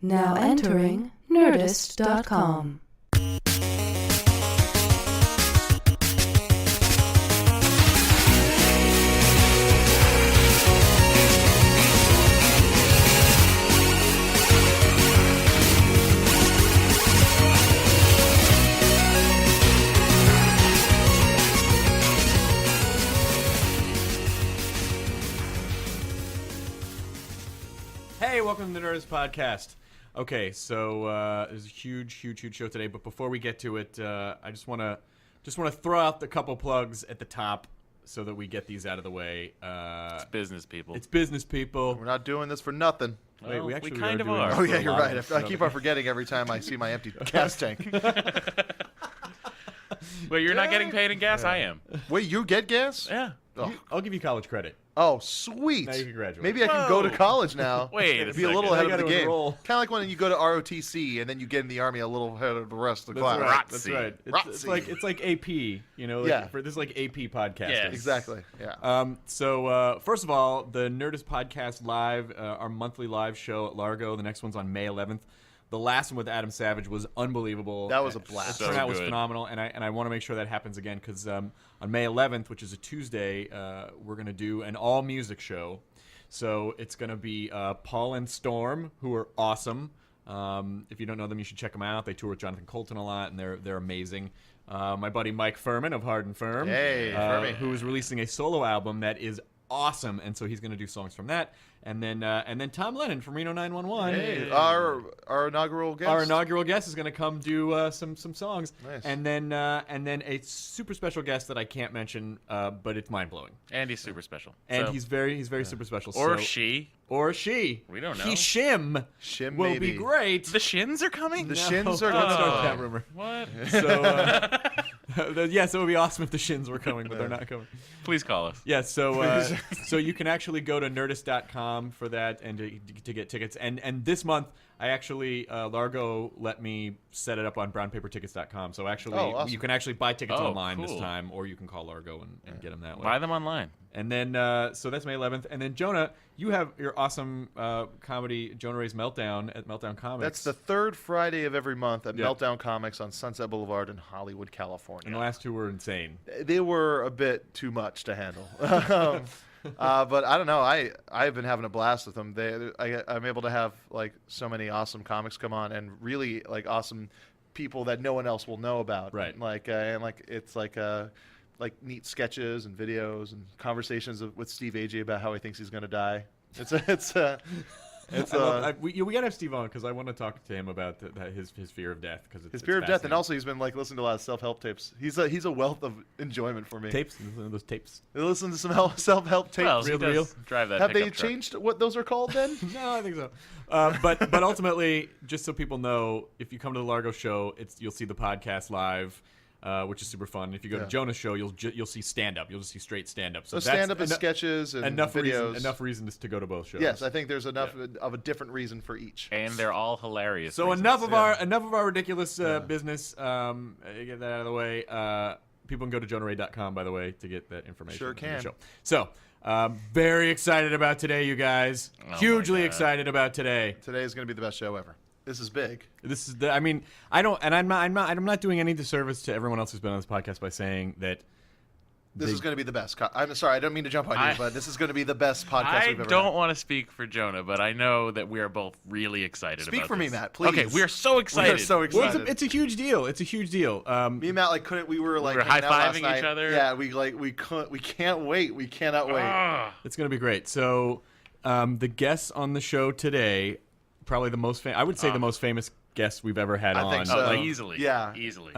Now entering Nerdist.com. Hey, welcome to the Nerdist Podcast. Okay, so there's a huge show today. But before we get to it, I just want to throw out a couple plugs at the top so that we get these out of the way. It's business people. It's business people. We're not doing this for nothing. Wait, we actually kind of doing are. this Oh, for yeah, a you're lot right. of I keep on forgetting every time I see my empty gas tank. Well, you're not getting paid in gas. I am. Wait, you get gas? Yeah. Oh, I'll give you college credit. oh sweet. Now you can graduate. Maybe I can go to college now. Wait a Be a little second. ahead I of the gotta game. enroll. Kind of like when you go to ROTC and then you get in the Army a little ahead of the rest of the class. Right. That's Rotsy. right. It's like AP. You know, like Yeah. this is like AP podcasting. Yes. Exactly. Yeah. So first of all, the Nerdist Podcast Live, our monthly live show at Largo. The next one's on May 11th. The last one with Adam Savage was unbelievable. That was a blast. The turnout was good. phenomenal, and I want to make sure that happens again because on May 11th, which is a Tuesday, we're going to do an all-music show. So it's going to be Paul and Storm, who are awesome. If you don't know them, you should check them out. They tour with Jonathan Colton a lot, and they're amazing. My buddy Mike Furman of Hard and Firm, Hey, Furmy. who is releasing a solo album that is awesome, and so he's going to do songs from that. And then Tom Lennon from Reno 911. Hey, our inaugural guest. Our inaugural guest is going to come do some songs, Nice. and then a super special guest that I can't mention, but it's mind blowing. And he's super special. And So- he's very super special. or so, she. or she. We don't know. He shim Shim, will maybe. be great. The shins are coming. The shins are Let's going start Oh. that rumor. What? So yes, it would be awesome if the shins were coming, but they're not coming. Please call us. Yeah, so you can actually go to Nerdist.com for that and to get tickets. And this month, I actually Largo let me set it up on brownpapertickets.com. So actually, awesome. you can actually buy tickets Oh, online this cool. time, or you can call Largo and get them that way. Buy them online. And then so that's May 11th. And then Jonah, you have your awesome comedy Jonah Ray's Meltdown at Meltdown Comics. That's the third Friday of every month at Yeah. Meltdown Comics on Sunset Boulevard in Hollywood, California. And the last two were insane. They were a bit too much to handle. But I don't know. I've been having a blast with them. I'm able to have like so many awesome comics come on and really like awesome people that no one else will know about. Right. It's like neat sketches and videos and conversations with Steve Agee about how he thinks he's going to die. We gotta have Steve on because I want to talk to him about his fear of death because his fear of death, and also he's been like listening to a lot of self-help tapes. He's a wealth of enjoyment for me. tapes. Those tapes. Listen to some self-help tapes. Well, he real. does drive that. Have they pickup truck. changed what those are called then? No, I think so. But ultimately, just so people know, if you come to the Largo show, you'll see the podcast live, which is super fun. If you go to Yeah. Jonah's show, you'll see stand up. You'll just see straight stand up. So stand-up and sketches and enough videos. enough reasons to go to both shows. Yes, I think there's enough of a different reason for each. And they're all hilarious. So reasons. enough of our ridiculous business. Get that out of the way. People can go to jonahray.com, by the way, to get that information. Sure on the can. show. So very excited about today, you guys. my Hugely God. excited about today. Today is going to be the best show ever. This is big. This is I mean, I'm not doing any disservice to everyone else who's been on this podcast by saying that This is going to be the best. I'm sorry, I don't mean to jump on you, but this is going to be the best podcast I we've ever don't had. want to speak for Jonah, but I know that we are both really excited Speak about for me, this. Matt, please. Okay, we are so excited. We are so well, excited. it's a huge deal. It's a huge deal. Me and Matt we were were hanging out last high-fiving night. each other. Yeah, we can't wait. We cannot wait. Ah. It's going to be great. So the guests on the show today, probably the most I would say the most famous guests we've ever had I on. think so. Easily. Yeah. Easily.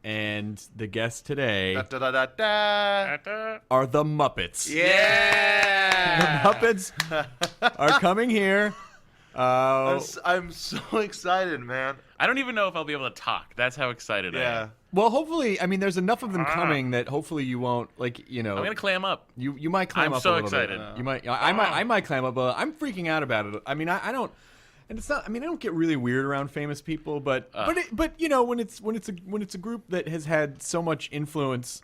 And the guests today Da, da, da, da, da. are the Muppets. Yeah. The Muppets are coming here. I'm so excited, man. I don't even know if I'll be able to talk. That's how excited I Yeah. am. Well, hopefully, I mean, there's enough of them coming that hopefully you won't, like, you know. I'm going to clam up. You might climb I'm up so a little excited. bit. You might. I might climb up. I'm freaking out about it. I mean, I don't. And it's not. I mean, I don't get really weird around famous people, but you know, when it's a group that has had so much influence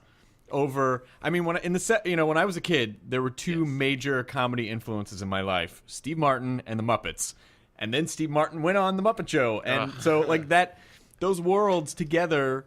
over. I mean, when I was a kid, there were two major comedy influences in my life: Steve Martin and the Muppets. and then Steve Martin went on the Muppet Show, and so like that, those worlds together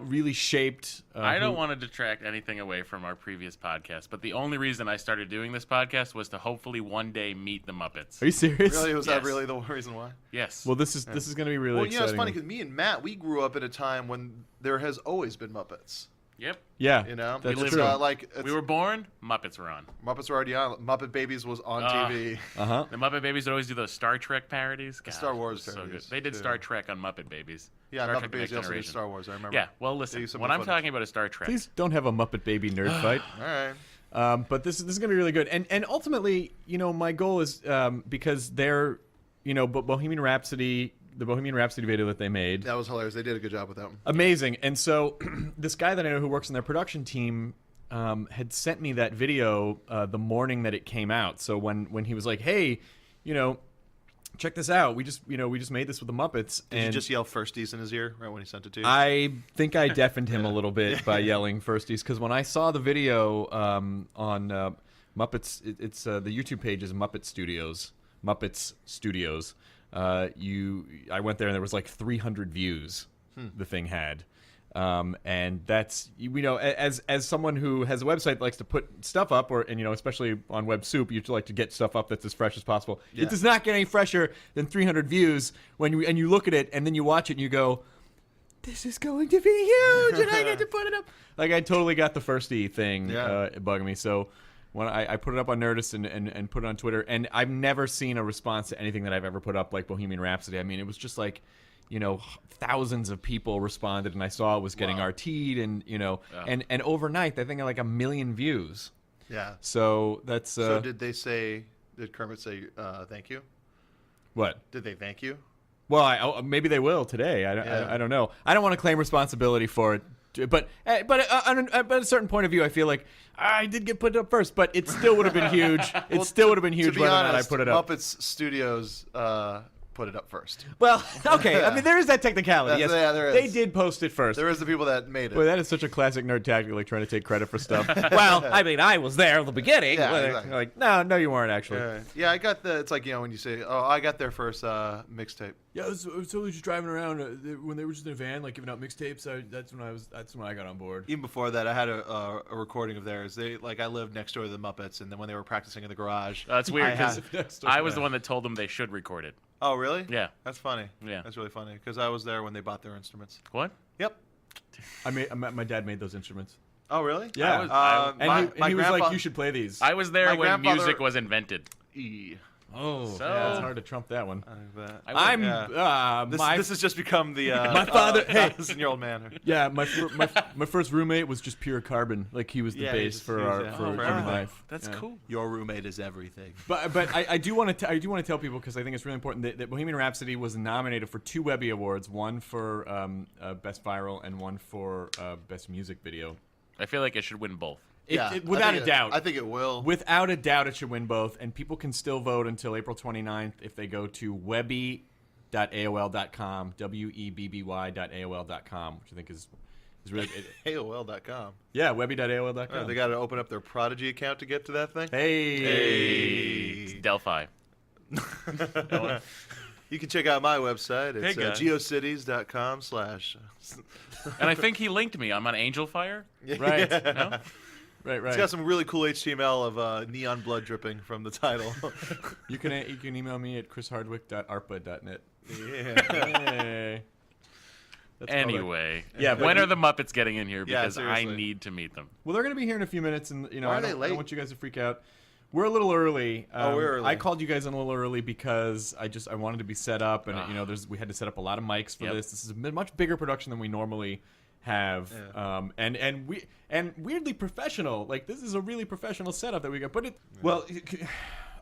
really shaped. I don't want to detract anything away from our previous podcast, but the only reason I started doing this podcast was to hopefully one day meet the Muppets. Are you serious? Really, was that Yes. really the reason why? Yes. Well, this is going to be really Well, exciting. it's funny because me and Matt, we grew up at a time when there has always been Muppets. Yep. Yeah, You know, that's lived true. We were born, Muppets were on. Muppets were already on. Muppet Babies was on TV. Uh-huh. The Muppet Babies would always do those Star Trek parodies. God, Star Wars so parodies, good. They did too. Star Trek on Muppet Babies. Yeah, Star Muppet Trek: The Babies Next also did Generation. Star Wars. I remember. Yeah, well, They listen, used some when I'm footage. talking about a Star Trek, Please don't have a Muppet Baby nerd fight. All right. But this is going to be really good. And ultimately, my goal is because they're, Bohemian Rhapsody, the Bohemian Rhapsody video that they made, That was hilarious. They did a good job with that one. amazing. And so this guy that I know who works in their production team had sent me that video the morning that it came out. So when he was like, hey, check this out. We just made this with the Muppets. Did and you just yell firsties in his ear right when he sent it to you? I think I deafened him a little bit by yelling firsties, because when I saw the video on Muppets, it's the YouTube page is Muppets Studios. I went there and there was like 300 views. The thing had. And that's as someone who has a website that likes to put stuff up, and especially on Web Soup, you like to get stuff up that's as fresh as possible. Yeah. It does not get any fresher than 300 views when you look at it and then you watch it and you go, this is going to be huge, and I get to put it up. Like, I totally got the firsty thing bugging me. So when I put it up on Nerdist and put it on Twitter, and I've never seen a response to anything that I've ever put up like Bohemian Rhapsody. I mean, it was just like, thousands of people responded, and I saw it was getting RT'd, and and overnight, I think like 1 million views. Yeah. So that's So did Kermit say thank you? what? Did they thank you? Well, maybe they will today. I don't know. I don't want to claim responsibility for it, but at a certain point of view, I feel like I did get put up first, but it still would have been huge. It still would have been huge To be whether honest, or not I put it up. Muppets Studios put it up first. Well, okay. I mean, there is that technicality. Yes, there is. They did post it first. There is the people that made it. Boy, that is such a classic nerd tactic, like trying to take credit for stuff. Well, I mean, I was there at the beginning. Yeah, Like, exactly. like, no, you weren't actually. Yeah, I got it's like, when you say, oh, I got their first mixtape. Yeah, I was totally just driving around when they were just in a van, like giving out mixtapes. That's when I got on board. Even before that, I had a recording of theirs. I lived next door to the Muppets, and then when they were practicing in the garage. That's weird because Next I door. was the one that told them they should record it. Oh, really? Yeah. That's funny. Yeah. That's really funny, because I was there when they bought their instruments. What? Yep. My dad made those instruments. Oh, really? Yeah. I And he was like, you should play these. I was there My when grandfather- music was invented. Oh, So- yeah, it's hard to trump that one. I I'm This has just become the My father- hey. 1,000-year-old man. yeah. My first roommate was just pure carbon. Like, he was the Yeah, bass for Urban Life. That's Yeah. cool. Your roommate is everything. But I do want to tell people, because I think it's really important, that Bohemian Rhapsody was nominated for 2 Webby Awards, one for Best Viral and one for Best Music Video. I feel like it should win both. Without a doubt. I think it will. Without a doubt, it should win both, and people can still vote until April 29th if they go to webby.aol.com, webby.aol.com, which I think is really... AOL.com. Yeah, webby.aol.com. They got to open up their Prodigy account to get to that thing. Hey! It's Delphi. You can check out my website. It's Hey, guy. geocities.com/ And I think he linked me. I'm on Angel Fire. Right. No? Right. It's got some really cool HTML of neon blood dripping from the title. You can email me at chrishardwick.arpa.net. Yeah. Hey. That's Anyway, Yeah, but when you- are the Muppets getting in here? Yeah, Because I seriously. need to meet them. Well, they're going to be here in a few minutes, and Why are I they don't late? want you guys to freak out. We're a little early. We're early. I called you guys in a little early because I wanted to be set up, and we had to set up a lot of mics for Yep. this. This is a much bigger production than we normally have, Yeah. and weirdly professional. Like, this is a really professional setup that we got. But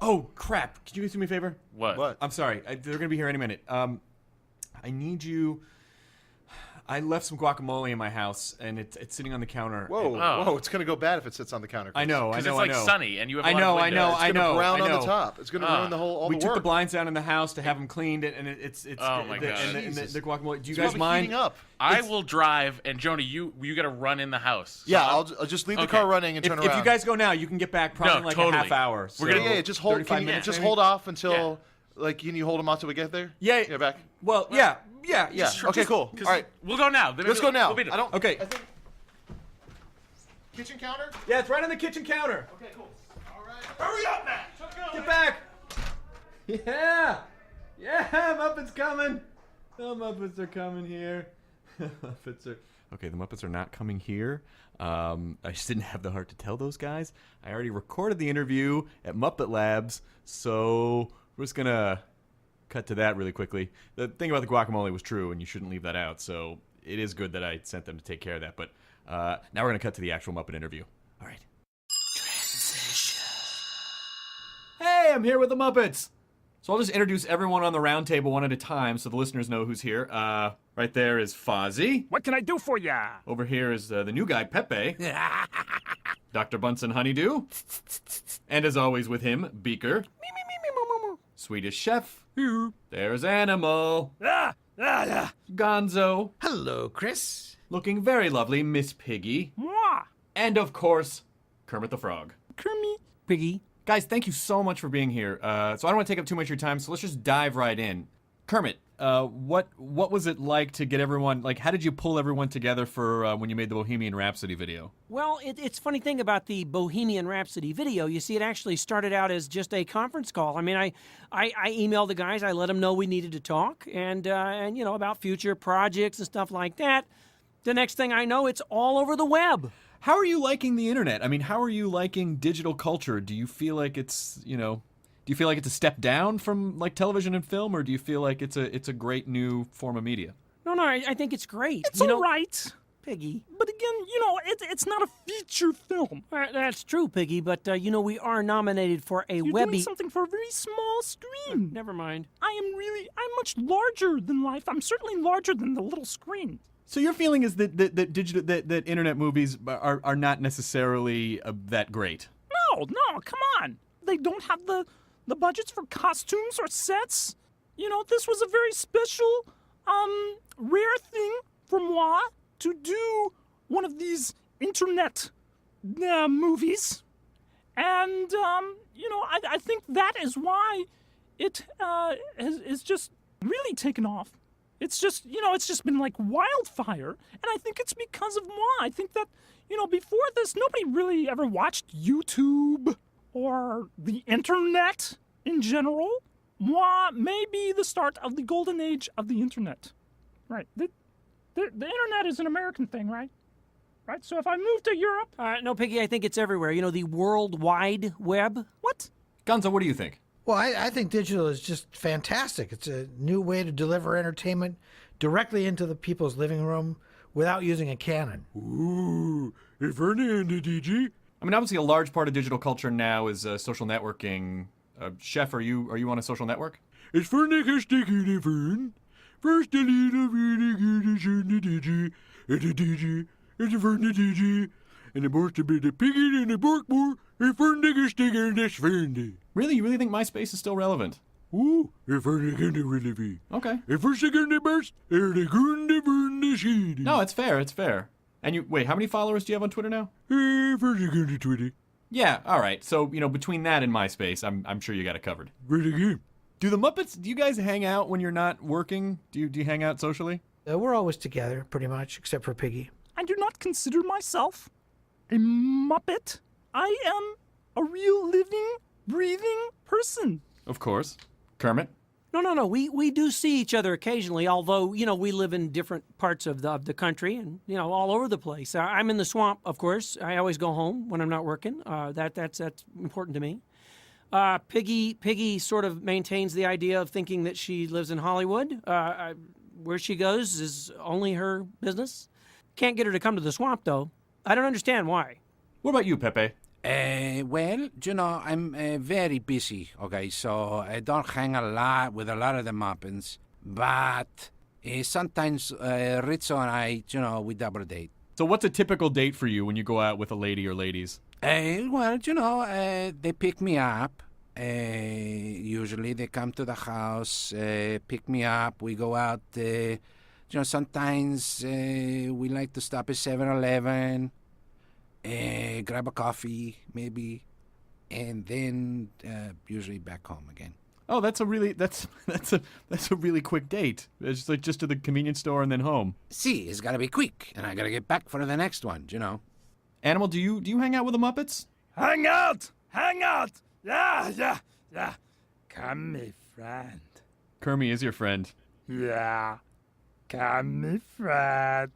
oh crap! Could you guys do me a favor? What? I'm sorry. They're gonna be here any minute. I need you. I left some guacamole in my house, and it's sitting on the counter. Whoa, Oh. whoa! It's gonna go bad if it sits on the counter. I know. Because it's like sunny, and you have a lot of windows. It's gonna brown I on know. the top. It's gonna ruin the whole. We the took work. the blinds down in the house to have them cleaned, and it's Oh, my God. and the guacamole. Do you It's guys probably mind? heating up. I will drive, and Joni, you got to run in the house. Yeah, So I'll just leave the Okay. car running and turn If around. you guys go now, you can get back probably in like totally. a half hour. We're gonna- So yeah, just hold. 35 Can you minutes just maybe? hold off until Like, can you hold them out till we get there? Yeah. Yeah, back. Well, yeah. Yeah. Okay, cool. All right. We'll go now. Let's go now. We'll beat 'em. I don't. Okay. I think. Kitchen counter. Yeah, it's right on the kitchen counter. Okay, cool. All right. Hurry up, Matt. Get back. Yeah. Yeah, Muppets coming. The Muppets are coming here. Muppets are... Okay, the Muppets are not coming here. I just didn't have the heart to tell those guys. I already recorded the interview at Muppet Labs, so we're just going to cut to that really quickly. The thing about the guacamole was true, and you shouldn't leave that out, so it is good that I sent them to take care of that. But now we're going to cut to the actual Muppet interview. All right. Hey, I'm here with the Muppets. So I'll just introduce everyone on the round table one at a time so the listeners know who's here. Right there is Fozzie. What can I do for ya? Over here is the new guy, Pepe. Dr. Bunsen Honeydew. And as always with him, Beaker. Swedish Chef. There's Animal. Gonzo. Hello, Chris. Looking very lovely, Miss Piggy. Mwah. And of course, Kermit the Frog. Kermit. Piggy. Guys, thank you so much for being here. So I don't want to take up too much of your time, so let's just dive right in. Kermit, what was it like to get everyone, like, how did you pull everyone together for when you made the Bohemian Rhapsody video? Well, it's funny thing about the Bohemian Rhapsody video. You see, it actually started out as just a conference call. I mean, I emailed the guys. I let them know we needed to talk and you know, about future projects and stuff like that. The next thing I know, it's all over the web. How are you liking the internet? I mean, how are you liking digital culture? Do you feel like it's, you know, do you feel like it's a step down from like television and film, or do you feel like it's a great new form of media? No, I think it's great. It's all right. Piggy. But again, you know, it's not a feature film. That's true, Piggy, but you know, we are nominated for a You're Webby. doing something for a very small screen. Never mind. I'm much larger than life. I'm certainly larger than the little screen. So your feeling is that internet movies are not necessarily that great? No, come on. They don't have the budgets for costumes or sets. You know, this was a very special, rare thing for moi to do one of these internet movies. And, you know, I think that is why it has just really taken off. It's just, you know, it's just been like wildfire. And I think it's because of moi. I think that, you know, before this, nobody really ever watched YouTube or the internet in general. Moi may be the start of the golden age of the internet. Right. The internet is an American thing, right? Right? So if I move to Europe... No, Piggy, I think it's everywhere. You know, the World Wide Web. What? Gonzo, what do you think? Well, I think digital is just fantastic. It's a new way to deliver entertainment directly into the people's living room without using a cannon. Ooh, if DJ. I mean, obviously, a large part of digital culture now is social networking. Chef, are you on a social network? It's for niggas sticking it fern. First, a little really good is in the DJ, and the DJ, and the fern the DJ, and the most to be the piggy and the pork more, if for niggas sticking this fern. Really? You really think MySpace is still relevant? Ooh, if for niggas the really be. Okay. If for second the burst, er the gun the burn the shady. No, it's fair. It's fair. And you wait. How many followers do you have on Twitter now? For second the 20. Yeah. All right. So you know, between that and MySpace, I'm sure you got it covered. Right again. Do the Muppets? Do you guys hang out when you're not working? Do you hang out socially? We're always together, pretty much, except for Piggy. I do not consider myself a Muppet. I am a real living, breathing person. Of course. Kermit? No. We do see each other occasionally, although, you know, we live in different parts of the country and, you know, all over the place. I'm in the swamp, of course. I always go home when I'm not working. That's important to me. Piggy sort of maintains the idea of thinking that she lives in Hollywood. Where she goes is only her business. Can't get her to come to the swamp, though. I don't understand why. What about you, Pepe? Well, you know, I'm very busy, okay, so I don't hang a lot with a lot of the Muppets, but sometimes Rizzo and I, you know, we double date. So what's a typical date for you when you go out with a lady or ladies? Well, you know, they pick me up. Usually they come to the house, pick me up. We go out, you know, sometimes we like to stop at 7-Eleven, grab a coffee, maybe, and then usually back home again. Oh, that's a really quick date. It's like just to the convenience store and then home. See, it's gotta be quick, and I gotta get back for the next one, you know. Animal, do you hang out with the Muppets? Hang out! Yeah. Come, me friend. Kermie is your friend. Yeah. Come, me friend.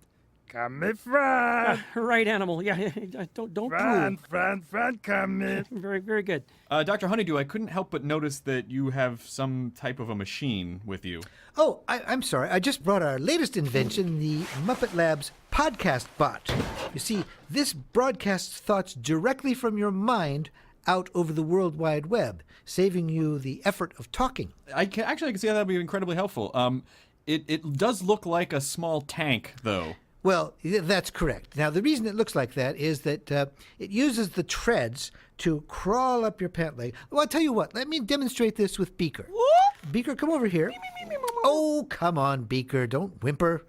Right, Animal. Yeah, don't drool. Friend, come me. Very, very good. Dr. Honeydew, I couldn't help but notice that you have some type of a machine with you. Oh, I'm sorry. I just brought our latest invention, the Muppet Labs podcast bot. You see, this broadcasts thoughts directly from your mind out over the World Wide Web, saving you the effort of talking. I can see how that would be incredibly helpful. It does look like a small tank, though. Well, that's correct. Now, the reason it looks like that is that it uses the treads to crawl up your pant leg. Well, I'll tell you what. Let me demonstrate this with Beaker. Beaker, come over here. Oh, come on, Beaker. Don't whimper.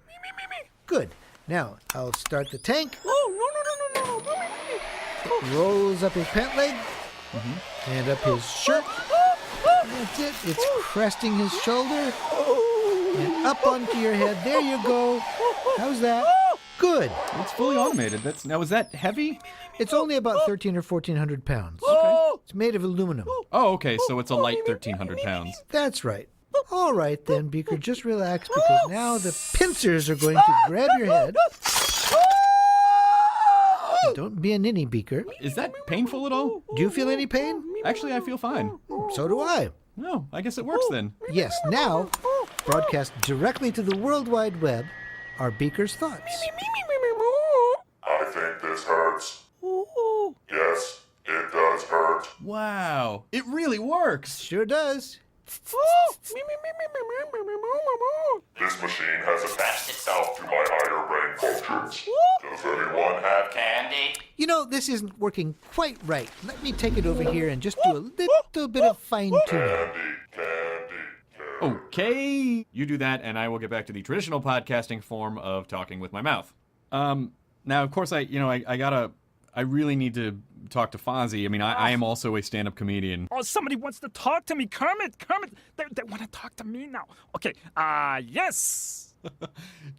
Good. Now, I'll start the tank. Oh, no. Rolls up his pant leg and up his shirt. That's it. It's cresting his shoulder and up onto your head. There you go. How's that? Good. It's fully automated. Now, is that heavy? It's only about 1,300 or 1,400 pounds. Okay. It's made of aluminum. Oh, okay, so it's a light 1,300 pounds. That's right. All right, then, Beaker, just relax because now the pincers are going to grab your head. Don't be a ninny, Beaker. Is that painful at all? Do you feel any pain? Actually, I feel fine. So do I. No, I guess it works then. Yes, now, broadcast directly to the World Wide Web are Beaker's thoughts. I think this hurts. Yes, it does hurt. Wow, it really works. Sure does. This machine has attached itself to my higher brain functions. Does anyone have candy? You know, this isn't working quite right. Let me take it over here and just do a little bit of fine-tuning. Candy. Okay, you do that, and I will get back to the traditional podcasting form of talking with my mouth. Now, of course, I really need to talk to Fozzie. I mean, I am also a stand-up comedian. Oh, somebody wants to talk to me. Kermit, they want to talk to me now. Okay, yes.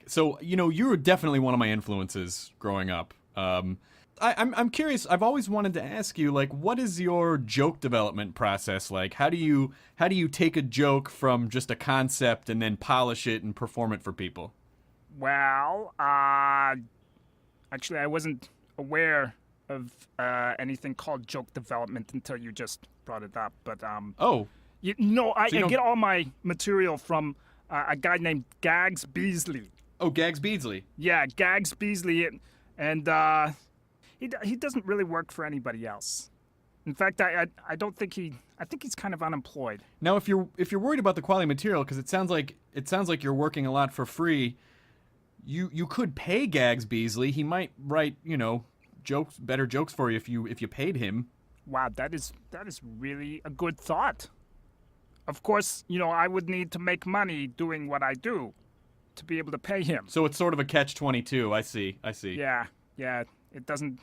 So, you were definitely one of my influences growing up. I'm curious. I've always wanted to ask you, like, what is your joke development process like? How do you take a joke from just a concept and then polish it and perform it for people? Well, actually, I wasn't aware of anything called joke development until you just brought it up. But Oh. I don't- get all my material from a guy named Gags Beasley. Oh, Gags Beasley. Yeah, Gags Beasley, and he doesn't really work for anybody else. In fact, I don't think I think he's kind of unemployed. Now, if you're worried about the quality of material, because it sounds like you're working a lot for free, you could pay Gags Beasley. He might write better jokes for you if you paid him. Wow, that is really a good thought. Of course, I would need to make money doing what I do to be able to pay him. So it's sort of a catch-22. I see. Yeah, it doesn't.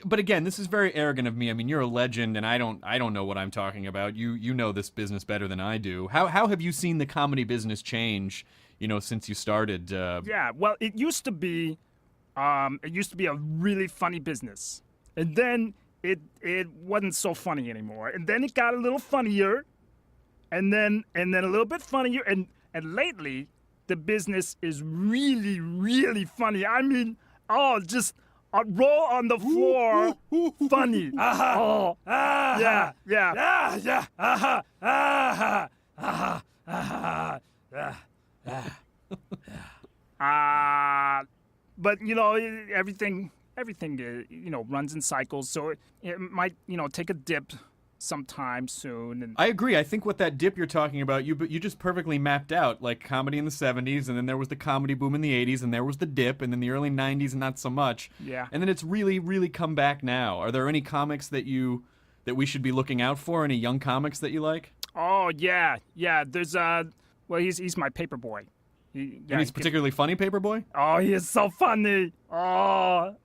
But again, this is very arrogant of me. I mean, you're a legend, and I don't know what I'm talking about. You know this business better than I do. How have you seen the comedy business change, since you started? Yeah, well, it used to be a really funny business, and then it wasn't so funny anymore, and then it got a little funnier, and then a little bit funnier, and lately the business is really, really funny. I mean, just roll on the floor, funny. Oh, yeah. But everything runs in cycles, so it might take a dip sometime soon. And I agree. I think what that dip you're talking about, you just perfectly mapped out, like comedy in the 70s, and then there was the comedy boom in the 80s, and there was the dip, and then the early 90s, and not so much. Yeah. And then it's really, really come back now. Are there any comics that we should be looking out for? Any young comics that you like? Oh yeah. There's he's my paper boy. And he's particularly funny, Paperboy? Oh, he is so funny. Oh,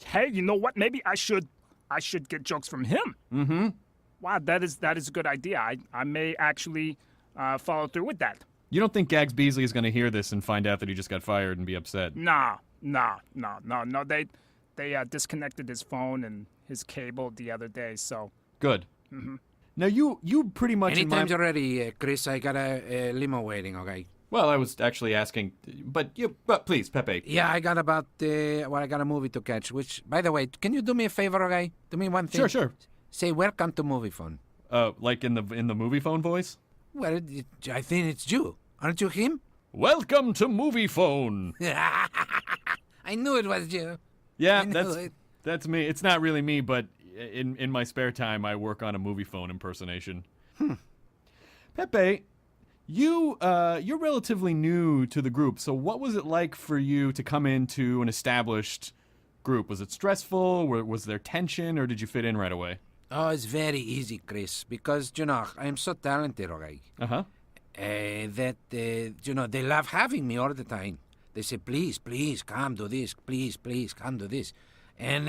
hey, you know what? Maybe I should get jokes from him. Mm-hmm. Wow, that is a good idea. I may actually follow through with that. You don't think Gags Beasley is going to hear this and find out that he just got fired and be upset? No. They disconnected his phone and his cable the other day, so. Good. Now, you pretty much... Anytime you're ready, Chris, I got a limo waiting, okay? Well, I was actually asking, but please, Pepe. Yeah, I got I got a movie to catch, which, by the way, can you do me a favor, okay? Do me one thing. Sure. Say, welcome to Movie Phone. Like in the movie phone voice? Well, I think it's you. Aren't you him? Welcome to Movie Phone. I knew it was you. Yeah, I knew it. that's me. It's not really me, but in my spare time, I work on a movie phone impersonation. Pepe, you're relatively new to the group, so what was it like for you to come into an established group? Was it stressful? Was there tension, or did you fit in right away? Oh, it's very easy, Chris, because, I'm so talented, okay? Uh-huh. That, they love having me all the time. They say, please, come do this. Please, come do this. And,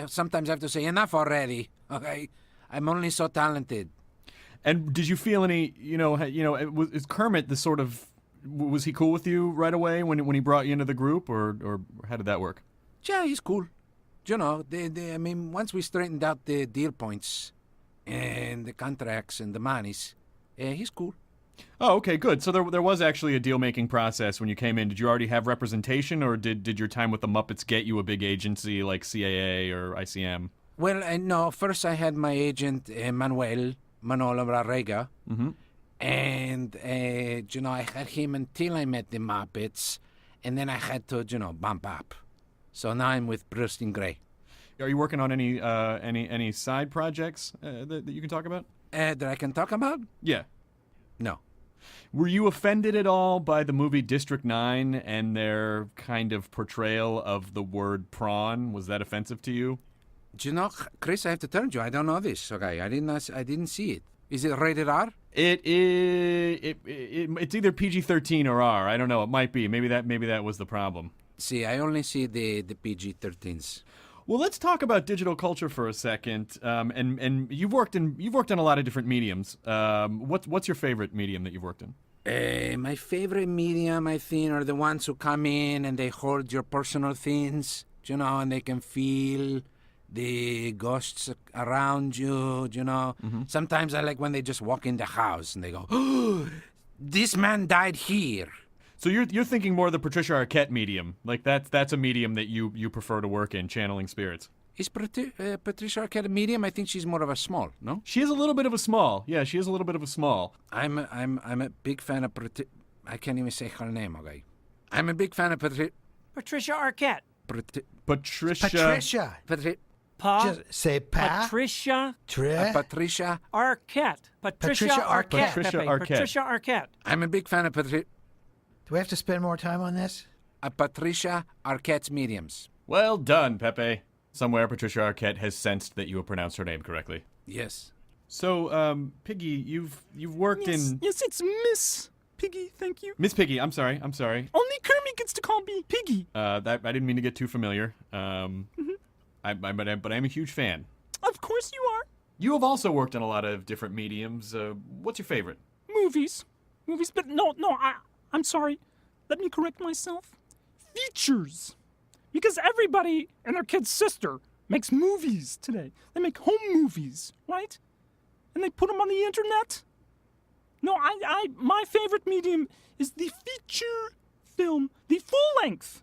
sometimes I have to say, enough already, okay? I'm only so talented. And did you feel any, is Kermit the sort of, was he cool with you right away when he brought you into the group, or how did that work? Yeah, he's cool. Once we straightened out the deal points and the contracts and the monies, he's cool. Oh, okay, good. So there was actually a deal-making process when you came in. Did you already have representation, or did your time with the Muppets get you a big agency like CAA or ICM? Well, no. First, I had my agent, Manolo Barrega. Mm-hmm. And, I had him until I met the Muppets, and then I had to, bump up. So now I'm with Bruce Gray. Are you working on any side projects that you can talk about? That I can talk about? Yeah. No. Were you offended at all by the movie District 9 and their kind of portrayal of the word prawn? Was that offensive to you? Chris, I have to tell you, I don't know this. Okay, I didn't see it. Is it rated R? It's either PG-13 or R. I don't know. It might be. Maybe that was the problem. See, I only see the PG-13s. Well, let's talk about digital culture for a second. And you've worked in a lot of different mediums. What's your favorite medium that you've worked in? My favorite medium, I think, are the ones who come in and they hold your personal things, and they can feel the ghosts around you, Mm-hmm. Sometimes I like when they just walk in the house and they go, "Oh, this man died here." So you're thinking more of the Patricia Arquette medium. Like that's a medium that you prefer to work in, channeling spirits. Is Patricia Arquette a medium? I think she's more of a small, no? She is a little bit of a small. Yeah, she is a little bit of a small. I'm a big fan of I can't even say her name, okay? I'm a big fan of Patricia Arquette. Patricia. Just say pa. Patricia Patricia Arquette. Patricia Arquette. Patricia Pepe. Arquette. Patricia Arquette. I'm a big fan of Do we have to spend more time on this? Patricia Arquette's mediums. Well done, Pepe. Somewhere Patricia Arquette has sensed that you have pronounced her name correctly. Yes. So, Piggy, you've worked in... Yes, it's Miss Piggy, thank you. Miss Piggy, I'm sorry. Only Kermit gets to call me Piggy. That I didn't mean to get too familiar. But I'm a huge fan. Of course you are. You have also worked in a lot of different mediums. What's your favorite? Movies, but no, I'm sorry. Let me correct myself. Features. Because everybody and their kid's sister makes movies today. They make home movies, right? And they put them on the internet. No, my favorite medium is the feature film, the full-length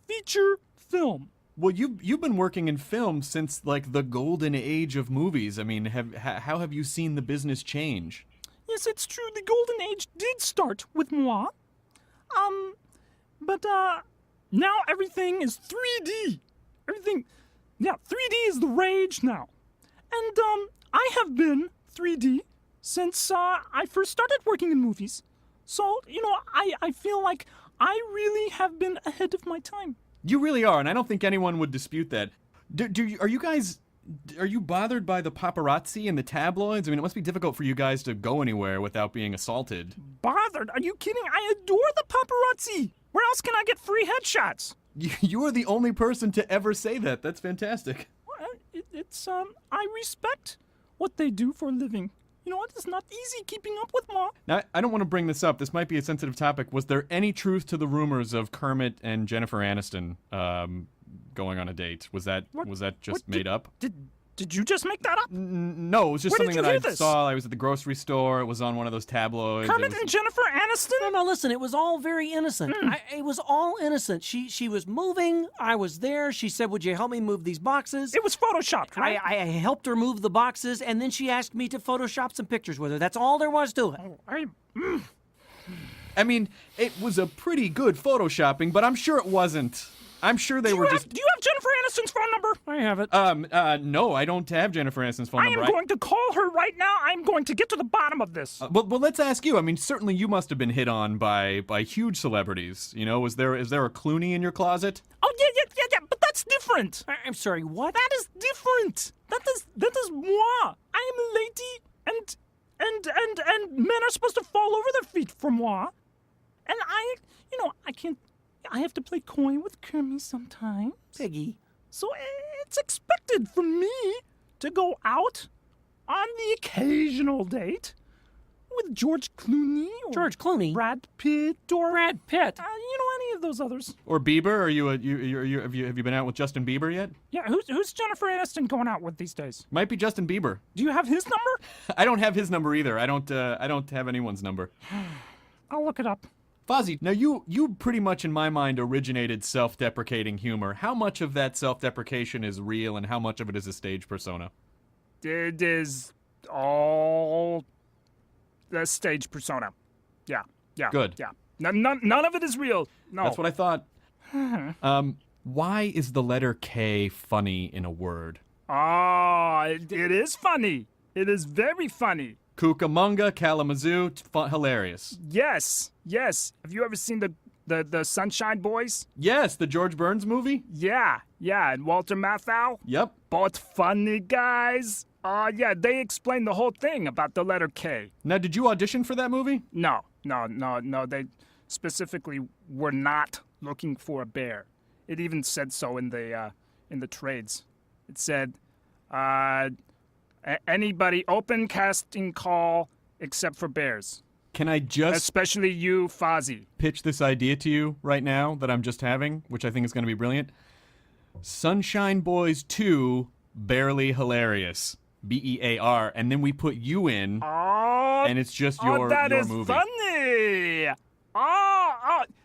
feature film. Well, you've been working in film since like the golden age of movies. I mean, how have you seen the business change? Yes, it's true. The golden age did start with moi. But now everything is 3D. 3D is the rage now. And I have been 3D since I first started working in movies. So, I feel like I really have been ahead of my time. You really are, and I don't think anyone would dispute that. Are you bothered by the paparazzi and the tabloids? I mean, it must be difficult for you guys to go anywhere without being assaulted. Bothered? Are you kidding? I adore the paparazzi. Where else can I get free headshots? You are the only person to ever say that. That's fantastic. Well, it's I respect what they do for a living. You know what? It's not easy keeping up with Ma. Now, I don't want to bring this up. This might be a sensitive topic. Was there any truth to the rumors of Kermit and Jennifer Aniston going on a date? Was that just made up? Did you just make that up? No, it was just Where something did that you I hear this? saw. I was at the grocery store. It was on one of those tabloids. Kermit and Jennifer Aniston? No, listen, it was all very innocent. It was all innocent. She was moving. I was there. She said, would you help me move these boxes? It was photoshopped, right? I helped her move the boxes, and then she asked me to Photoshop some pictures with her. That's all there was to it. I mean, it was a pretty good photoshopping, but I'm sure it wasn't. I'm sure they were just... Do you have Jennifer Aniston's phone number? I have it. No, I don't have Jennifer Aniston's phone I number. am going to call her right now. I'm going to get to the bottom of this. Well, let's ask you. I mean, certainly you must have been hit on by huge celebrities. You know, is there a Clooney in your closet? Oh, yeah, but that's different. I'm sorry, what? That is different. That is moi. I am a lady, and men are supposed to fall over their feet for moi. And I can't... I have to play coy with Kermit sometimes. Piggy. So it's expected from me to go out on the occasional date with George Clooney or George Clooney? Brad Pitt or Brad Pitt. any of those others. Or Bieber? Have you been out with Justin Bieber yet? Yeah, who's Jennifer Aniston going out with these days? Might be Justin Bieber. Do you have his number? I don't have his number either. I don't have anyone's number. I'll look it up. Fozzie, now you pretty much in my mind originated self-deprecating humor. How much of that self-deprecation is real and how much of it is a stage persona? It is all the stage persona. Yeah. Good. Yeah. None of it is real. No. That's what I thought. Why is the letter K funny in a word? It is funny. It is very funny. Cucamonga, Kalamazoo, hilarious. Yes. Have you ever seen the Sunshine Boys? Yes, the George Burns movie? Yeah, and Walter Matthau? Yep. Both funny guys. Yeah, they explained the whole thing about the letter K. Now, did you audition for that movie? No. They specifically were not looking for a bear. It even said so in the trades. It said, anybody open casting call except for bears. Can I just Especially you, Fozzie. pitch this idea to you right now that I'm just having, which I think is going to be brilliant? Sunshine Boys 2, Barely Hilarious. BEAR, and then we put you in, and it's just your that is movie. funny.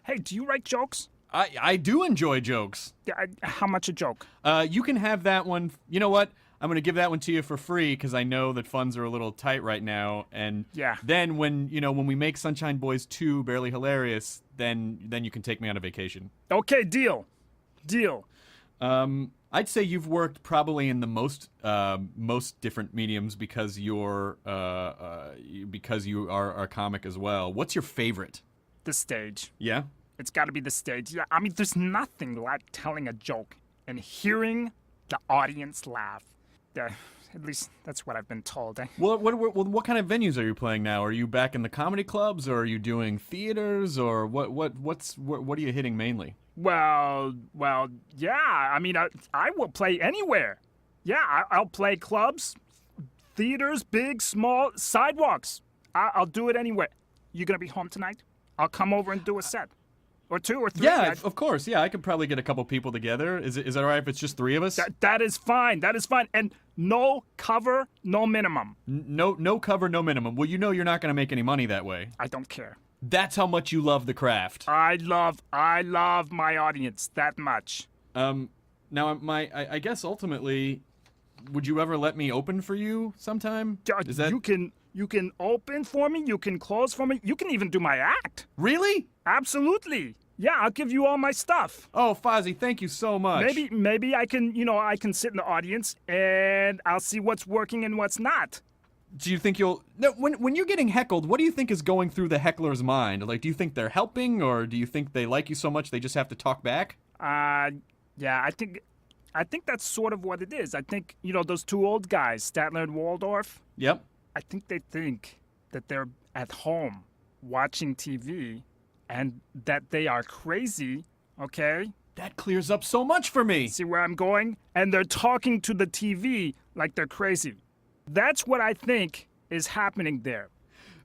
Hey, do you write jokes? I do enjoy jokes. Yeah, how much a joke? You can have that one. You know what? I'm going to give that one to you for free because I know that funds are a little tight right now. And Yeah. then when we make Sunshine Boys 2 Barely Hilarious, then you can take me on a vacation. Okay, deal. I'd say you've worked probably in the most different mediums because you are a comic as well. What's your favorite? The stage. Yeah? It's got to be the stage. Yeah, I mean, there's nothing like telling a joke and hearing the audience laugh. At least that's what I've been told. What kind of venues are you playing now? Are you back in the comedy clubs, or are you doing theaters, or what are you hitting mainly? Well, yeah. I mean, I will play anywhere. Yeah, I'll play clubs, theaters, big, small, sidewalks. I'll do it anywhere. You gonna be home tonight? I'll come over and do a set. Or 2 or 3. Yeah, of course. Yeah, I could probably get a couple people together. Is that all right if it's just 3 of us? That is fine. And no cover, no minimum. No cover, no minimum. Well, you're not going to make any money that way. I don't care. That's how much you love the craft. I love my audience that much. Now, I guess ultimately, would you ever let me open for you sometime? Is that... You can open for me. You can close for me. You can even do my act. Really? Absolutely. Yeah, I'll give you all my stuff. Oh, Fozzie, thank you so much. Maybe I can sit in the audience and I'll see what's working and what's not. Do you think you'll... No, when you're getting heckled, what do you think is going through the heckler's mind? Like, do you think they're helping, or do you think they like you so much they just have to talk back? Yeah, I think that's sort of what it is. I think, those 2 old guys, Statler and Waldorf. Yep. I think they think that they're at home watching TV and that they are crazy, okay? That clears up so much for me. See where I'm going? And they're talking to the TV like they're crazy. That's what I think is happening there.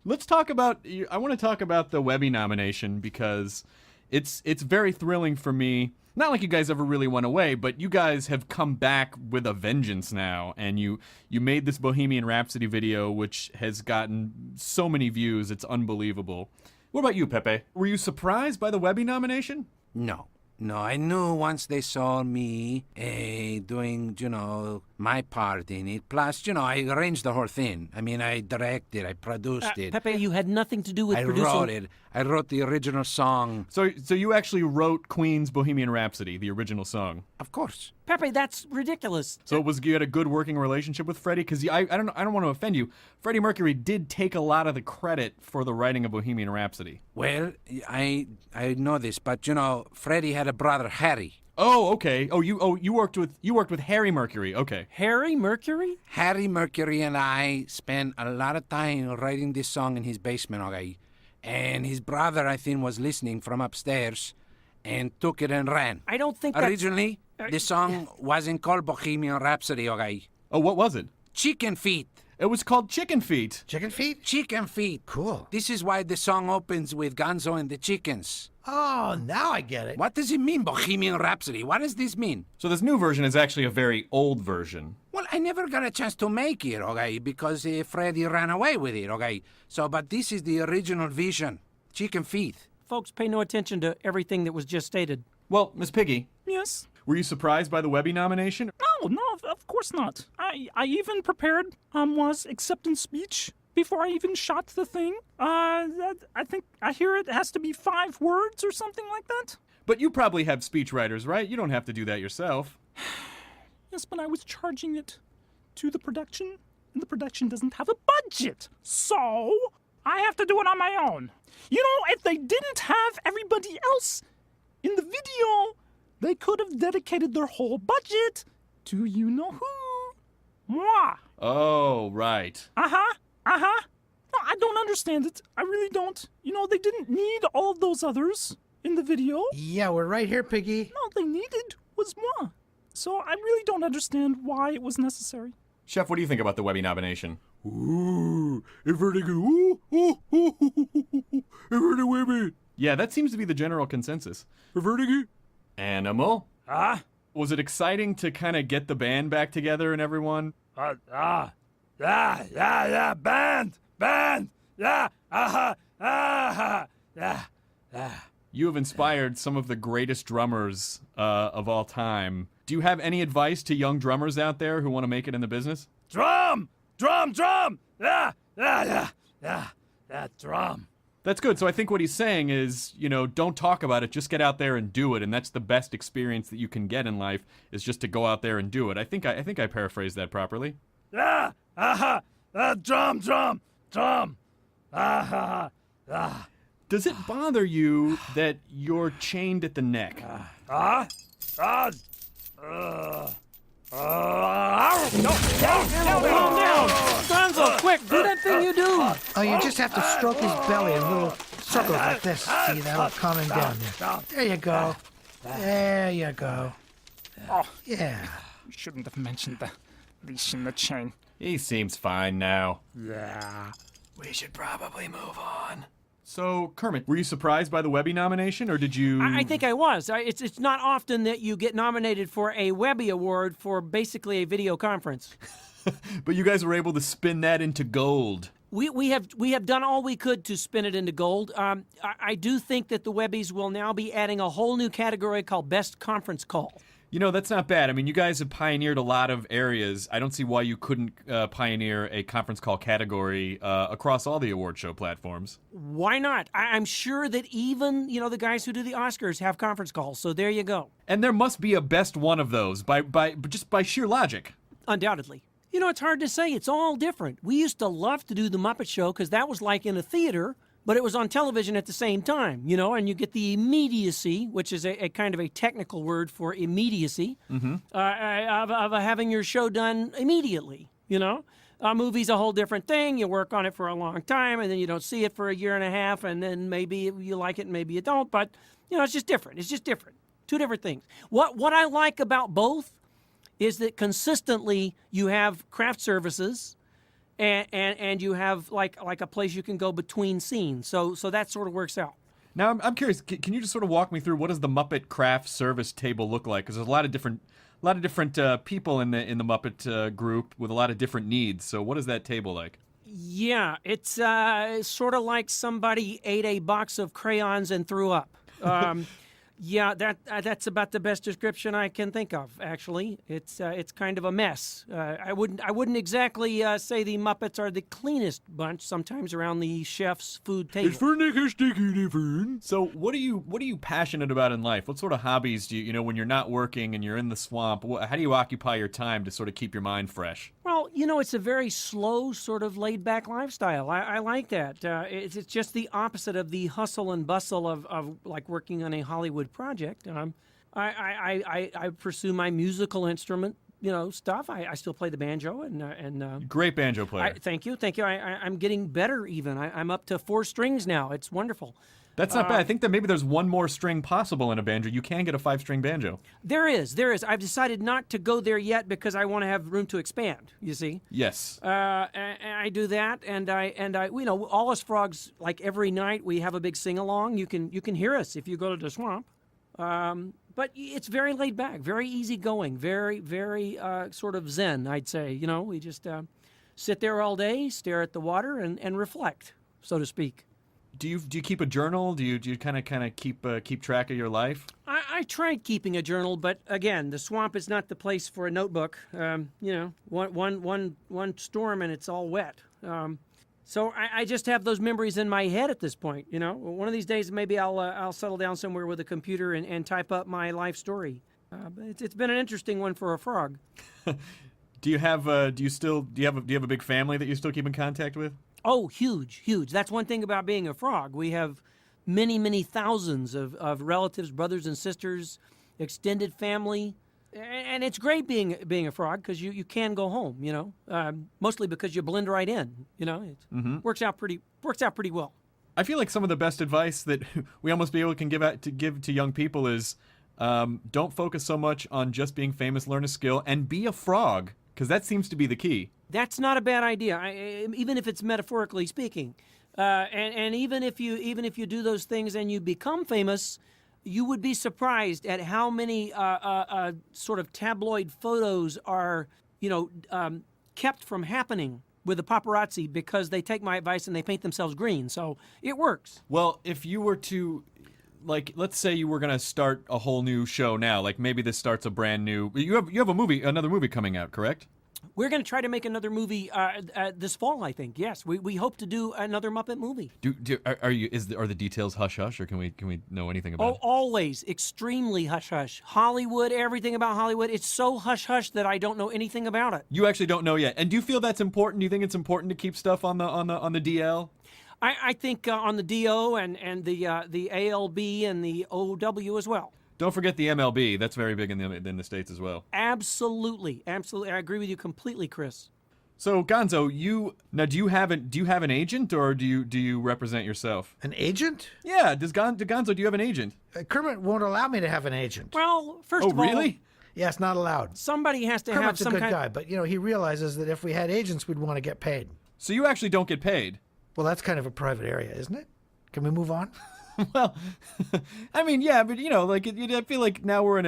Let's talk about. I want to talk about the Webby nomination because it's very thrilling for me. Not like you guys ever really went away, but you guys have come back with a vengeance now, and you made this Bohemian Rhapsody video, which has gotten so many views. It's unbelievable. What about you, Pepe? Were you surprised by the Webby nomination? No. No, I knew once they saw me doing, my part in it. Plus, I arranged the whole thing. I mean, I directed, I produced it. Pepe, you had nothing to do with I producing. wrote it. I wrote the original song. So you actually wrote Queen's Bohemian Rhapsody, the original song. Of course. Pepe, that's ridiculous. So you had a good working relationship with Freddie? Because I don't want to offend you. Freddie Mercury did take a lot of the credit for the writing of Bohemian Rhapsody. Well, I know this, but Freddie had a brother, Harry. Oh, okay. You worked with Harry Mercury. Okay. Harry Mercury? Harry Mercury and I spent a lot of time writing this song in his basement, okay? And his brother, I think, was listening from upstairs and took it and ran. I don't think that's... Originally, the song wasn't called Bohemian Rhapsody, okay? Oh, what was it? Chicken Feet. It was called Chicken Feet. Chicken feet? Chicken Feet. Cool. This is why the song opens with Gonzo and the Chickens. Oh, now I get it. What does it mean, Bohemian Rhapsody? What does this mean? So this new version is actually a very old version. Well, I never got a chance to make it, okay, because Freddie ran away with it, okay? But this is the original vision. Chicken Feet. Folks, pay no attention to everything that was just stated. Well, Miss Piggy, Yes? were you surprised by the Webby nomination? No, of course not. I even prepared was acceptance speech before I even shot the thing. I hear it has to be 5 words or something like that. But you probably have speechwriters, right? You don't have to do that yourself. Yes, but I was charging it to the production, and the production doesn't have a budget. So I have to do it on my own. If they didn't have everybody else in the video, they could have dedicated their whole budget to you-know-who. Moi. Oh, right. Uh-huh. No, I don't understand it. I really don't. They didn't need all of those others in the video. Yeah, we're right here, Piggy. All they needed was moi. So I really don't understand why it was necessary. Chef, what do you think about the Webby nomination? Ooh, if pretty good. Ooh, if pretty Webby. Yeah, that seems to be the general consensus. If pretty good. Animal? Ah? Was it exciting to kind of get the band back together and everyone? Yeah, band, yeah, yeah. You have inspired some of the greatest drummers of all time. Do you have any advice to young drummers out there who want to make it in the business? Drum, yeah, drum. That's good. So I think what he's saying is, don't talk about it, just get out there and do it. And that's the best experience that you can get in life is just to go out there and do it. I think I paraphrased that properly. Yeah, drum. Does it bother you that you're chained at the neck? Calm down! Gonzo, quick, do that thing you do! Oh, you just have to stroke his belly in little circles like this. See, that'll calm him down there. There you go. There you go. Oh, Yeah. you shouldn't have mentioned the leash and the chain. He seems fine now. Yeah. We should probably move on. So, Kermit, were you surprised by the Webby nomination, or did you... I think I was. It's not often that you get nominated for a Webby Award for basically a video conference. But you guys were able to spin that into gold. We have done all we could to spin it into gold. I do think that the Webbies will now be adding a whole new category called Best Conference Call. That's not bad. I mean, you guys have pioneered a lot of areas. I don't see why you couldn't pioneer a conference call category across all the award show platforms. Why not? I'm sure that even, the guys who do the Oscars have conference calls, so there you go. And there must be a best one of those just by sheer logic. Undoubtedly. It's hard to say. It's all different. We used to love to do the Muppet Show because that was like in a theater, but it was on television at the same time, and you get the immediacy, which is a kind of a technical word for immediacy, of having your show done immediately, A movie's a whole different thing. You work on it for a long time, and then you don't see it for a year and a half, and then maybe you like it and maybe you don't, but, it's just different. It's just different. Two different things. What I like about both is that consistently you have craft services and you have like a place you can go between scenes. So that sort of works out. Now, I'm curious. Can you just sort of walk me through what does the Muppet Craft Service table look like? Because there's a lot of different people in the Muppet group with a lot of different needs. So what is that table like? Yeah, it's sort of like somebody ate a box of crayons and threw up. Yeah, that's about the best description I can think of. Actually, it's kind of a mess. I wouldn't exactly say the Muppets are the cleanest bunch. Sometimes around the chef's food table. So what are you passionate about in life? What sort of hobbies do you when you're not working and you're in the swamp? How do you occupy your time to sort of keep your mind fresh? Well, it's a very slow, sort of laid-back lifestyle. I like that. It's just the opposite of the hustle and bustle of like working on a Hollywood project. I pursue my musical instrument, stuff. I still play the banjo and Great banjo player. Thank you. I'm getting better even. I'm up to 4 strings now. It's wonderful. That's not bad. I think that maybe there's one more string possible in a banjo. You can get a 5-string banjo. There is. I've decided not to go there yet because I want to have room to expand. You see. Yes. And I do that, and I, all us frogs, like every night we have a big sing along. You can hear us if you go to the swamp. But it's very laid back, very easygoing, very very sort of zen. I'd say. We just sit there all day, stare at the water, and reflect, so to speak. Do you keep a journal? Do you kind of keep track of your life? I tried keeping a journal, but again, the swamp is not the place for a notebook. One storm and it's all wet. So I just have those memories in my head at this point. One of these days maybe I'll settle down somewhere with a computer and type up my life story. But it's been an interesting one for a frog. Do you have a big family that you still keep in contact with? Oh, huge. That's one thing about being a frog. We have many thousands of relatives, brothers and sisters, extended family, and it's great being a frog because you can go home. Mostly because you blend right in. It works out pretty well. I feel like some of the best advice that we almost can give to young people is don't focus so much on just being famous. Learn a skill and be a frog, because that seems to be the key. That's not a bad idea, even if it's metaphorically speaking. And even if you do those things and you become famous, you would be surprised at how many sort of tabloid photos are, kept from happening with the paparazzi because they take my advice and they paint themselves green. So it works. Well, if you were to, let's say you were going to start a whole new show now, like maybe this starts a brand new. You have another movie coming out, correct? We're going to try to make another movie this fall, I think. Yes, we hope to do another Muppet movie. Are the details hush hush, or can we know anything about it? Always extremely hush hush. Hollywood, everything about Hollywood, it's so hush hush that I don't know anything about it. You actually don't know yet. And do you feel that's important? Do you think it's important to keep stuff on the DL? I think on the DO and the ALB and the OW as well. Don't forget the MLB. That's very big in the States as well. Absolutely. I agree with you completely, Chris. So, Gonzo, do you have an agent, or do you represent yourself? An agent? Yeah. Gonzo, do you have an agent? Kermit won't allow me to have an agent. Well, first of all, really? Yeah, it's not allowed. Somebody has to Kermit's have some a good guy, but he realizes that if we had agents, we'd want to get paid. So you actually don't get paid? Well, that's kind of a private area, isn't it? Can we move on? Well, I mean, yeah, but I feel like now we're in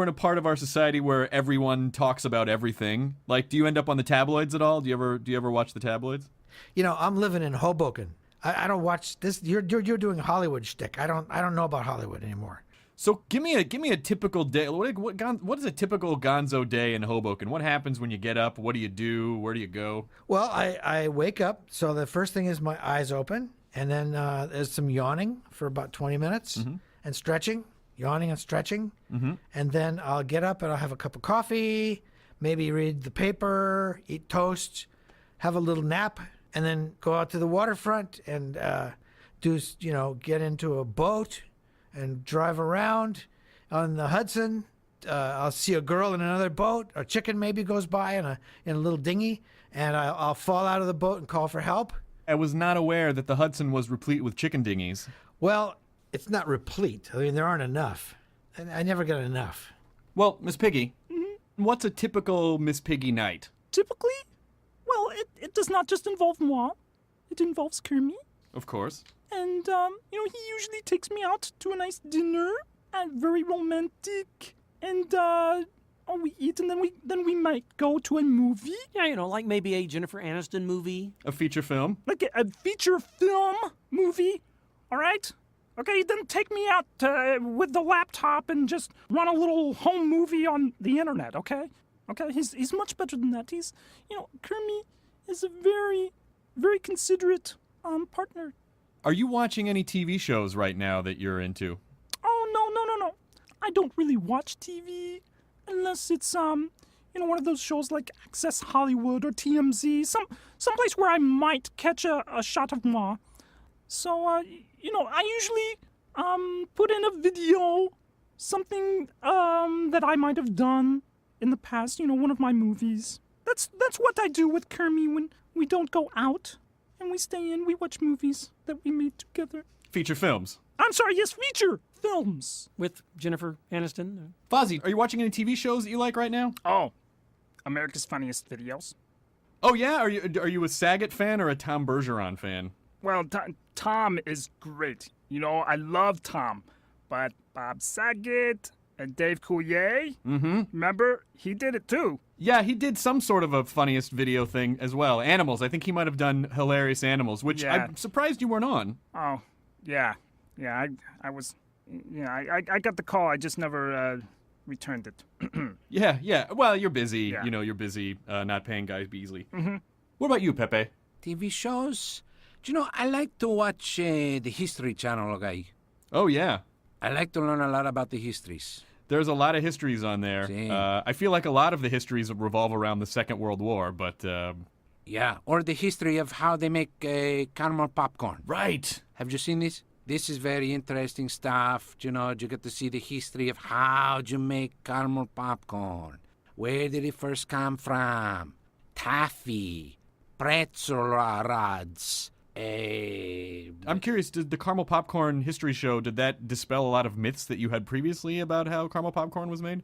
a part of our society where everyone talks about everything. Like, do you end up on the tabloids at all? Do you ever watch the tabloids? I'm living in Hoboken. I don't watch this. You're doing Hollywood shtick. I don't know about Hollywood anymore. So give me a typical day. What is a typical Gonzo day in Hoboken? What happens when you get up? What do you do? Where do you go? Well, I wake up. So the first thing is my eyes open. And then there's some yawning for about 20 minutes and stretching, yawning and stretching. And then I'll get up and I'll have a cup of coffee, maybe read the paper, eat toast, have a little nap, and then go out to the waterfront and get into a boat and drive around on the Hudson. I'll see a girl in another boat. A chicken maybe goes by in a little dinghy, and I'll fall out of the boat and call for help. I was not aware that the Hudson was replete with chicken dinghies. Well, it's not replete. I mean, there aren't enough. I never get enough. Well, Miss Piggy, what's a typical Miss Piggy night? Typically, Well, it does not just involve moi. It involves Kermit. Of course. And, he usually takes me out to a nice dinner, and very romantic. And, we eat, and then we might go to a movie. Yeah, like maybe a Jennifer Aniston movie. A feature film. Like a feature film movie, all right? Okay, then take me out with the laptop and just run a little home movie on the internet, okay? Okay, he's much better than that. Kermit is a very, very considerate partner. Are you watching any TV shows right now that you're into? Oh, no. I don't really watch TV unless it's, one of those shows like Access Hollywood or TMZ, someplace where I might catch a shot of moi. So, I usually put in a video, something that I might have done in the past, one of my movies. That's what I do with Kermit when we don't go out and we stay in. We watch movies that we made together. Feature films. I'm sorry, yes, feature films. With Jennifer Aniston. Fozzie, are you watching any TV shows that you like right now? Oh, America's Funniest Videos. Oh yeah, are you a Saget fan or a Tom Bergeron fan? Well, Tom is great. I love Tom. But Bob Saget and Dave Coulier, remember? He did it too. Yeah, he did some sort of a funniest video thing as well. Animals. I think he might have done Hilarious Animals, which Yeah. I'm surprised you weren't on. Oh, yeah. Yeah, I was... I got the call. I just never returned it. Yeah. Well, you're busy. Yeah. You're busy not paying Guy Beasley. What about you, Pepe? TV shows? I like to watch the History Channel, guy. Oh, yeah. I like to learn a lot about the histories. There's a lot of histories on there. Sí. I feel like a lot of the histories revolve around the Second World War, but... Yeah, or the history of how they make caramel popcorn. Right. Have you seen this? This is very interesting stuff. You get to see the history of how you make caramel popcorn. Where did it first come from? Taffy, pretzel rods. I'm curious, did the Caramel Popcorn History Show, did that dispel a lot of myths that you had previously about how caramel popcorn was made?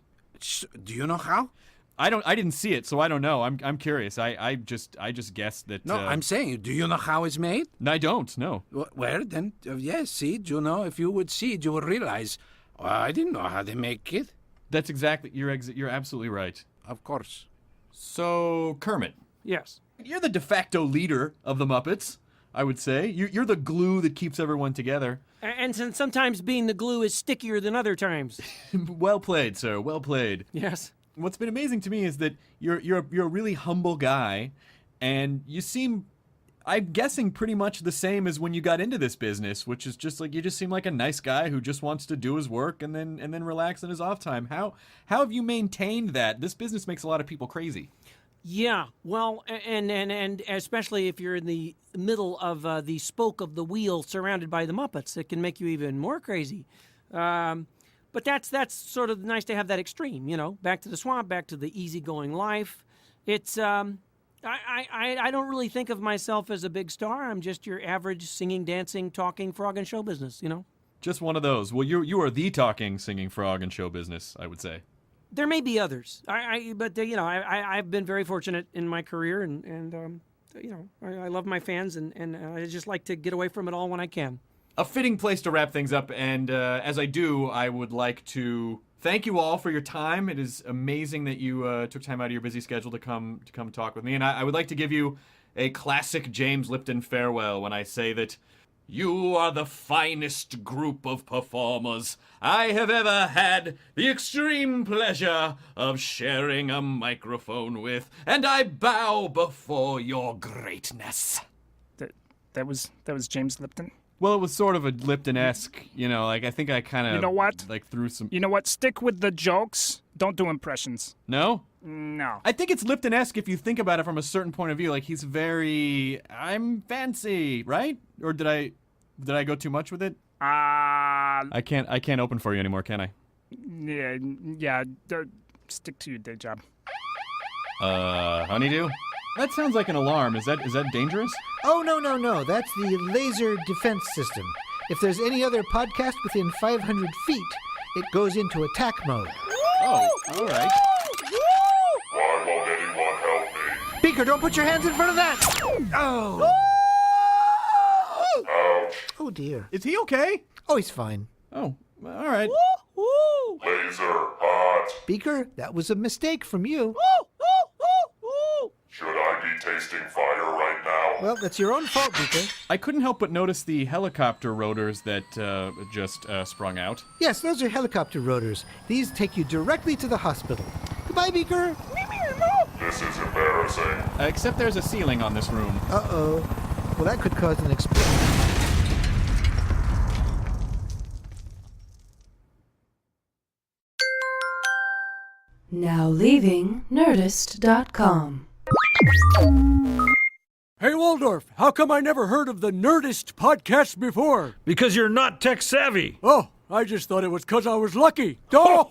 Do you know how? I didn't see it, so I don't know. I'm curious. I just guessed that. No, I'm saying, do you know how it's made? I don't. No. Well, then, yes. See, if you would see it, you would realize. I didn't know how they make it. That's exactly. You're absolutely right. Of course. So Kermit, Yes. you're the de facto leader of the Muppets. I would say you're the glue that keeps everyone together. And sometimes being the glue is stickier than other times. Well played, sir. Well played. Yes. What's been amazing to me is that you're a really humble guy, and you seem, I'm guessing, pretty much the same as when you got into this business, which is just like you just seem like a nice guy who just wants to do his work and then relax in his off time. How have you maintained that? This business makes a lot of people crazy. Yeah, well, and especially if you're in the middle of the spoke of the wheel surrounded by the Muppets, it can make you even more crazy. But that's sort of nice to have that extreme, back to the swamp, back to the easygoing life. It's I don't really think of myself as a big star. I'm just your average singing, dancing, talking frog in show business, Just one of those. Well, you are the talking, singing frog in show business, I would say. There may be others, but I've been very fortunate in my career, and I love my fans, and I just like to get away from it all when I can. A fitting place to wrap things up, and as I do, I would like to thank you all for your time. It is amazing that you took time out of your busy schedule to come talk with me, and I would like to give you a classic James Lipton farewell when I say that you are the finest group of performers I have ever had the extreme pleasure of sharing a microphone with, and I bow before your greatness. That was James Lipton. Well, it was sort of a Lipton-esque, I think I kind of... You know what? Threw some... You know what? Stick with the jokes. Don't do impressions. No? No. I think it's Lipton-esque if you think about it from a certain point of view. Like, he's very... I'm fancy, right? Or did I go too much with it? I can't open for you anymore, can I? Yeah. Stick to your day job. Honeydew? That sounds like an alarm. Is that dangerous? Oh, no. That's the laser defense system. If there's any other podcast within 500 feet, it goes into attack mode. Oh, all right. Why won't anyone help me? Beaker, don't put your hands in front of that. Oh. Oh, dear. Is he okay? Oh, he's fine. Oh, all right. Laser hot. Beaker, that was a mistake from you. Should I be tasting fire right now? Well, that's your own fault, Beaker. I couldn't help but notice the helicopter rotors that just sprung out. Yes, those are helicopter rotors. These take you directly to the hospital. Goodbye, Beaker. This is embarrassing. Except there's a ceiling on this room. Uh-oh. Well, that could cause an explosion. Now leaving Nerdist.com. Hey, Waldorf, how come I never heard of the Nerdist podcast before? Because you're not tech savvy. Oh, I just thought it was 'cause I was lucky. Oh!